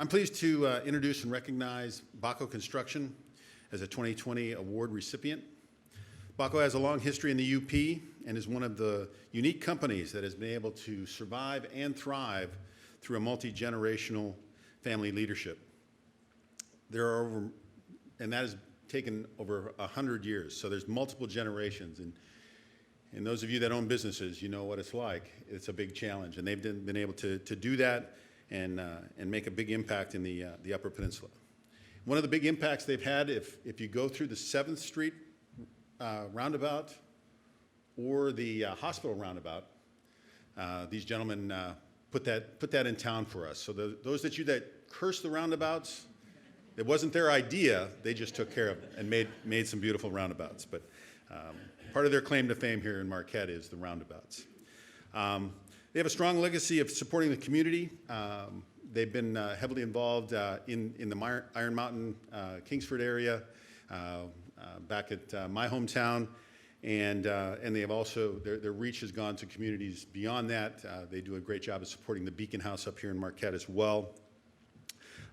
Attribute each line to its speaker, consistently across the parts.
Speaker 1: I'm pleased to introduce and recognize Bacco Construction as a 2020 award recipient. Bacco has a long history in the UP and is one of the unique companies that has been able to survive and thrive through a multi-generational family leadership. And that has taken over 100 years, so there's multiple generations. And those of you that own businesses, you know what it's like. It's a big challenge, and they've been able to do that and make a big impact in the Upper Peninsula. One of the big impacts they've had, if you go through the 7th Street roundabout or the hospital roundabout, these gentlemen put that in town for us. So those that curse the roundabouts, it wasn't their idea, they just took care of it and made some beautiful roundabouts. But part of their claim to fame here in Marquette is the roundabouts. They have a strong legacy of supporting the community. They've been heavily involved in the Iron Mountain, Kingsford area, back at my hometown, and they have also, their reach has gone to communities beyond that. They do a great job of supporting the Beacon House up here in Marquette as well.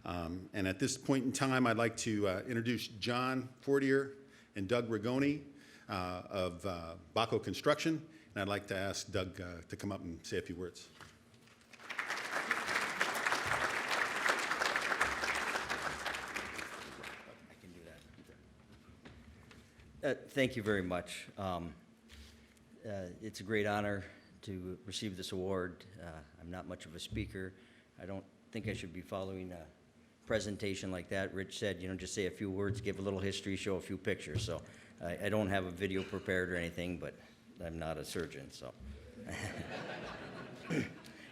Speaker 1: And at this point in time, I'd like to introduce John Fortier and Doug Rigoni of Bacco Construction, and I'd like to ask Doug to come up and say a few words.
Speaker 2: Thank you very much. It's a great honor to receive this award. I'm not much of a speaker. I don't think I should be following a presentation like that. Rich said, just say a few words, give a little history, show a few pictures. So I don't have a video prepared or anything, but I'm not a surgeon. So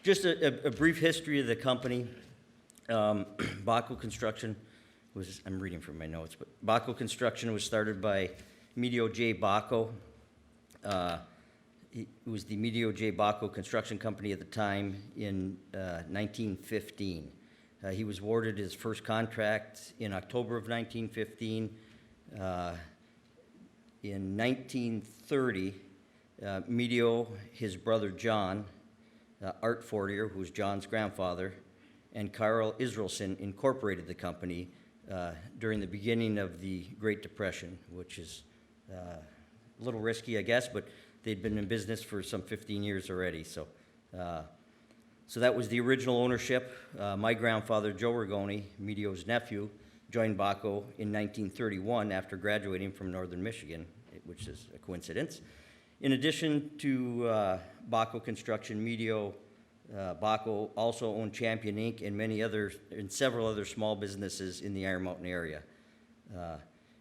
Speaker 2: just a brief history of the company. Bacco Construction I'm reading from my notes, but Bacco Construction was started by Medio J. Bacco. It was the Medio J. Bacco Construction Company at the time in 1915. He was awarded his first contract in October of 1915. In 1930, Medio, his brother John, Art Fortier, who was John's grandfather, and Carl Israelson incorporated the company during the beginning of the Great Depression, which is a little risky, I guess, but they'd been in business for some 15 years already. So that was the original ownership. My grandfather, Joe Rigoni, Medio's nephew, joined Bacco in 1931 after graduating from Northern Michigan, which is a coincidence. In addition to Bacco Construction, Medio Bacco also owned Champion Inc. and several other small businesses in the Iron Mountain area.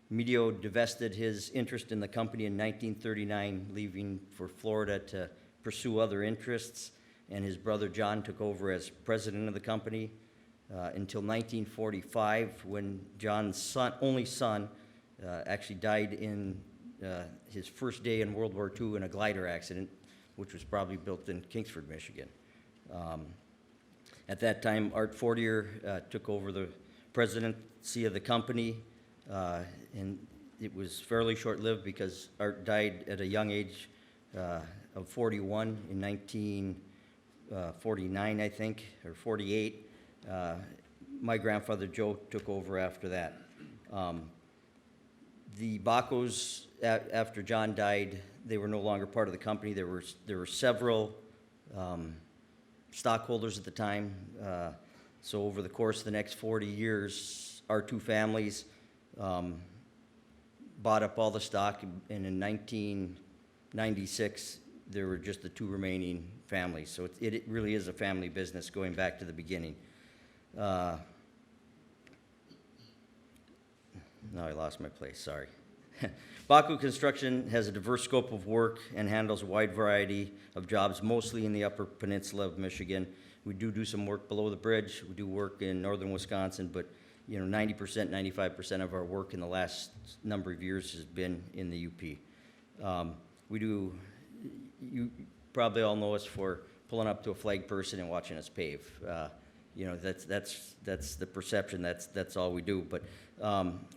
Speaker 2: Medio divested his interest in the company in 1939, leaving for Florida to pursue other interests, and his brother John took over as president of the company until 1945, when John's only son actually died in his first day in World War II in a glider accident, which was probably built in Kingsford, Michigan. At that time, Art Fortier took over the presidency of the company, and it was fairly short-lived because Art died at a young age of 41 in 1949, I think, or 48. My grandfather Joe took over after that. The Baccos, after John died, they were no longer part of the company. There were several stockholders at the time. So over the course of the next 40 years, our two families bought up all the stock, and in 1996, there were just the two remaining families. So it really is a family business going back to the beginning. Now I lost my place, sorry. Bacco Construction has a diverse scope of work and handles a wide variety of jobs, mostly in the Upper Peninsula of Michigan. We do some work below the bridge. We do work in northern Wisconsin, but 90%, 95% of our work in the last number of years has been in the UP. You probably all know us for pulling up to a flag person and watching us pave. That's the perception. That's all we do. But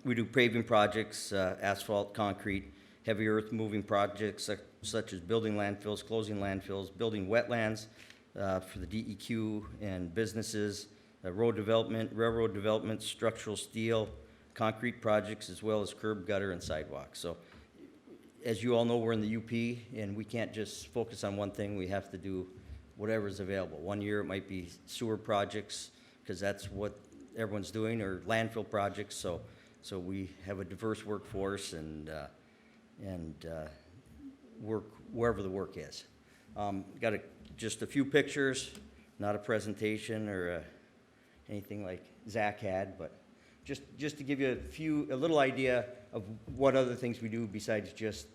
Speaker 2: we do paving projects, asphalt, concrete, heavy earth moving projects such as building landfills, closing landfills, building wetlands for the DEQ and businesses, road development, railroad development, structural steel, concrete projects, as well as curb, gutter, and sidewalks. So as you all know, we're in the UP, and we can't just focus on one thing. We have to do whatever's available. One year it might be sewer projects, because that's what everyone's doing, or landfill projects. So we have a diverse workforce and work wherever the work is. Got just a few pictures, not a presentation or anything like Zach had, but just to give you a little idea of what other things we do besides just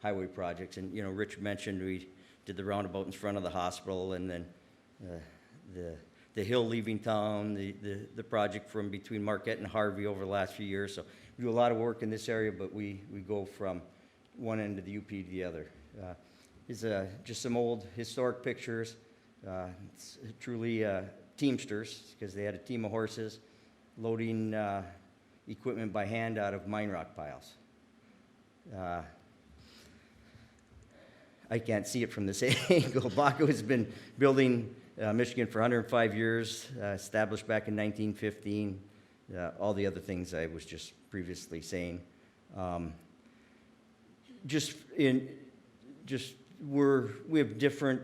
Speaker 2: highway projects. And, you know, Rich mentioned we did the roundabout in front of the hospital, and then the hill leaving town, the project from between Marquette and Harvey over the last few years. So we do a lot of work in this area, but we go from one end of the UP to the other. These are just some old historic pictures. It's truly Teamsters, because they had a team of horses loading equipment by hand out of mine rock piles. I can't see it from this angle. Bacco has been building Michigan for 105 years, established back in 1915. All the other things I was just previously saying. We have different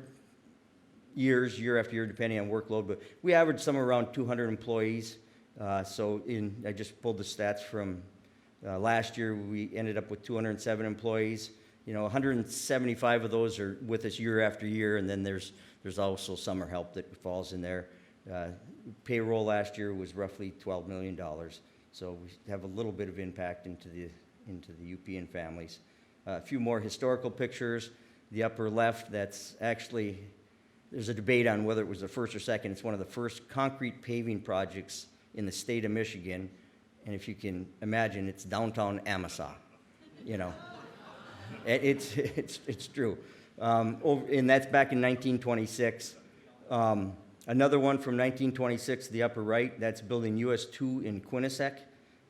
Speaker 2: years, year after year, depending on workload, but we average somewhere around 200 employees. I just pulled the stats from last year. We ended up with 207 employees. You know, 175 of those are with us year after year, and then there's also summer help that falls in there. Payroll last year was roughly $12 million, so we have a little bit of impact into the UPN families. A few more historical pictures. The upper left, that's actually, there's a debate on whether it was the first or second. It's one of the first concrete paving projects in the state of Michigan, and if you can imagine, it's downtown Amasa, you know. It's true. And that's back in 1926. Another one from 1926, the upper right, that's building US 2 in Quinnipiac.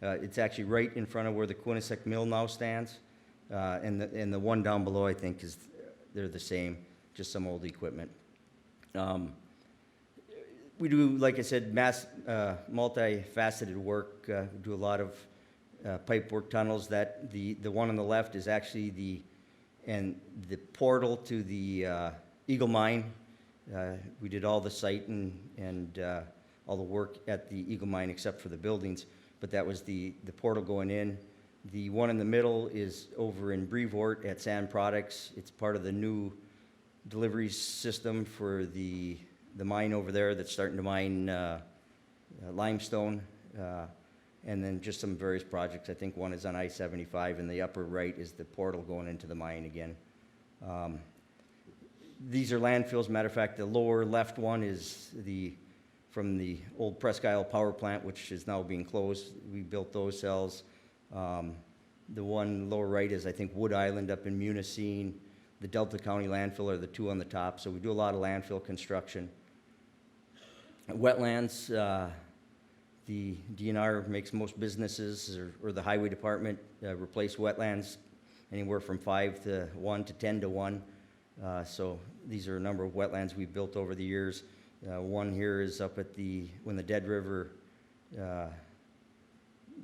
Speaker 2: It's actually right in front of where the Quinnipiac Mill now stands. And the one down below, I think, they're the same, just some old equipment. We do, like I said, multifaceted work. We do a lot of pipe work, tunnels. That the one on the left is actually the portal to the Eagle Mine. We did all the site and all the work at the Eagle Mine except for the buildings, but that was the portal going in. The one in the middle is over in Brevort at Sand Products. It's part of the new delivery system for the mine over there that's starting to mine limestone. And then just some various projects. I think one is on I-75, and the upper right is the portal going into the mine again. These are landfills. Matter of fact, the lower left one is from the old Presque Isle power plant, which is now being closed. We built those cells. The one lower right is, I think, Wood Island up in Munising. The Delta County landfill are the two on the top. So we do a lot of landfill construction. Wetlands. The DNR makes most businesses or the highway department replace wetlands anywhere from 5 to 1 to 10 to 1. So these are a number of wetlands we've built over the years. One here is up at when the Dead River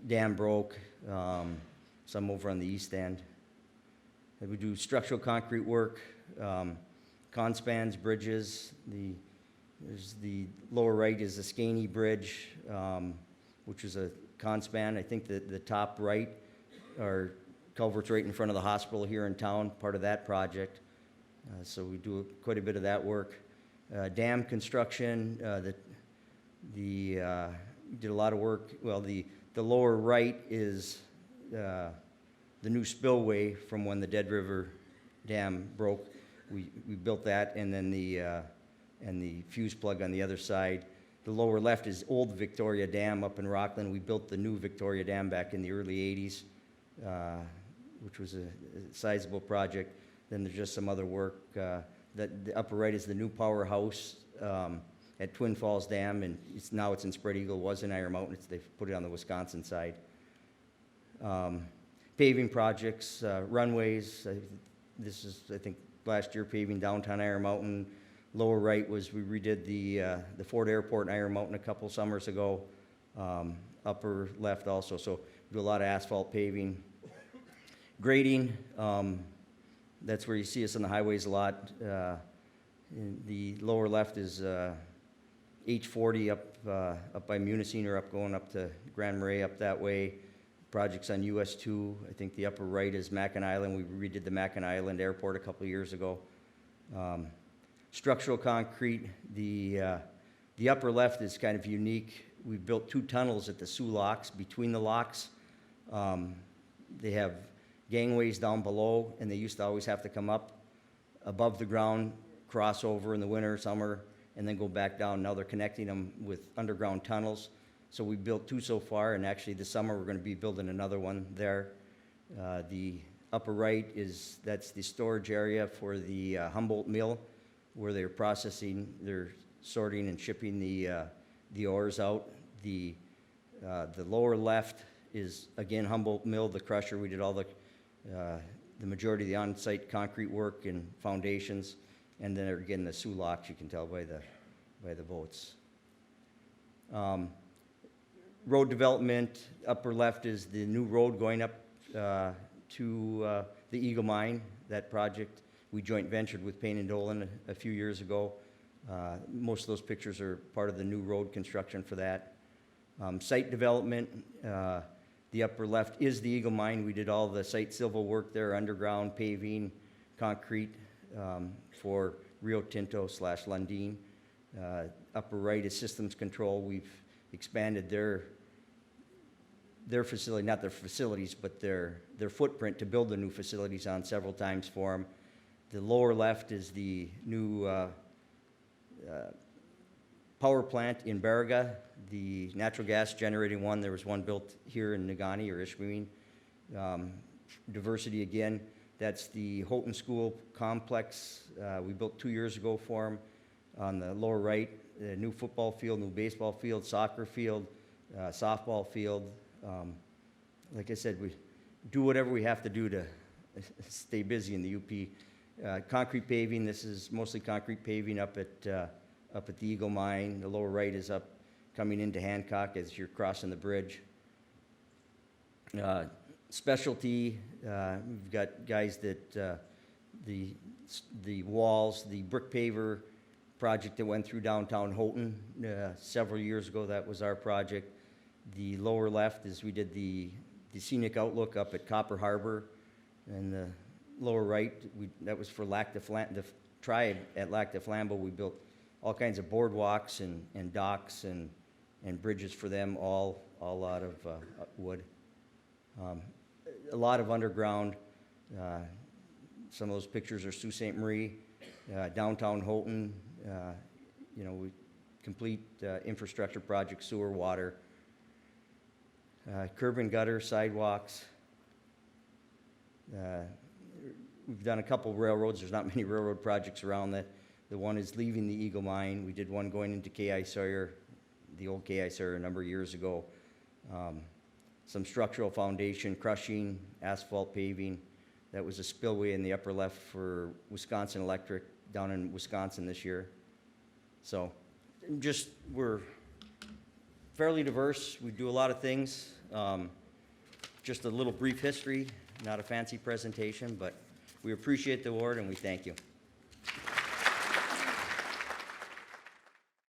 Speaker 2: dam broke, some over on the east end. We do structural concrete work, conspans, bridges. There's the lower right is the Skaney Bridge, which is a conspan. I think that the top right are culverts right in front of the hospital here in town, part of that project. So we do quite a bit of that work. Dam construction, did a lot of work. Well, the lower right is the new spillway from when the Dead River Dam broke. We built that, and then the fuse plug on the other side. The lower left is old Victoria Dam up in Rockland. We built the new Victoria Dam back in the early 80s, which was a sizable project. Then there's just some other work. The upper right is the new powerhouse at Twin Falls Dam, and now it's in Spread Eagle. It was in Iron Mountain. They've put it on the Wisconsin side. Paving projects, runways. This is, I think, last year paving downtown Iron Mountain. Lower right was, we redid the Ford Airport in Iron Mountain a couple summers ago. Upper left also, so we do a lot of asphalt paving. Grading, that's where you see us on the highways a lot. In the lower left is H40 up by Munising, or going up to Grand Marais up that way. Projects on US 2. I think the upper right is Mackinac Island. We redid the Mackinac Island Airport a couple of years ago. Structural concrete, the upper left is kind of unique. We built 2 tunnels at the Sioux locks. Between the locks, they have gangways down below, and they used to always have to come up above the ground, cross over in the winter, summer, and then go back down. Now they're connecting them with underground tunnels. So we built 2 so far, and actually this summer we're going to be building another one there. The upper right that's the storage area for the Humboldt mill, where they're processing, they're sorting and shipping the ores out. The lower left is again Humboldt mill, the crusher. We did all the majority of the on-site concrete work and foundations, and then again the Sioux locks. You can tell by the boats. Road development, upper left is the new road going up to the Eagle Mine. That project we joint ventured with Payne and Dolan a few years ago. Most of those pictures are part of the new road construction for that. Site development, the upper left is the Eagle Mine. We did all the site civil work there, underground paving, concrete for Rio Tinto / Lundin. Upper right is systems control. We've expanded their facility, not their facilities, but their footprint to build the new facilities on several times for them. The lower left is the new power plant in Baraga, the natural gas generating one. There was one built here in Negaunee or Ishpeming. Diversity again, that's the Houghton School complex. We built 2 years ago for them. On the lower right, a new football field, new baseball field, soccer field, softball field. Like I said, we do whatever we have to do to stay busy in the UP. Concrete paving, this is mostly concrete paving up at the Eagle Mine. The lower right is up coming into Hancock as you're crossing the bridge. Specialty, we've got guys that the walls, the brick paver project that went through downtown Houghton several years ago. That was our project. The lower left is we did the scenic outlook up at Copper Harbor, and the lower right that was for the tribe at Lac de Flambeau. We built all kinds of boardwalks and docks and bridges for them, all out of wood. A lot of underground. Some of those pictures are Sault Ste. Marie, downtown Houghton. We complete infrastructure projects, sewer, water, curb and gutter, sidewalks. We've done a couple railroads. There's not many railroad projects around that. The one is leaving the Eagle Mine. We did one going into K.I. Sawyer, the old K.I. Sawyer, a number of years ago. Some structural foundation, crushing, asphalt paving. That was a spillway in the upper left for Wisconsin Electric down in Wisconsin this year. So we're fairly diverse. We do a lot of things. Just a little brief history, not a fancy presentation, but we appreciate the award and we thank you.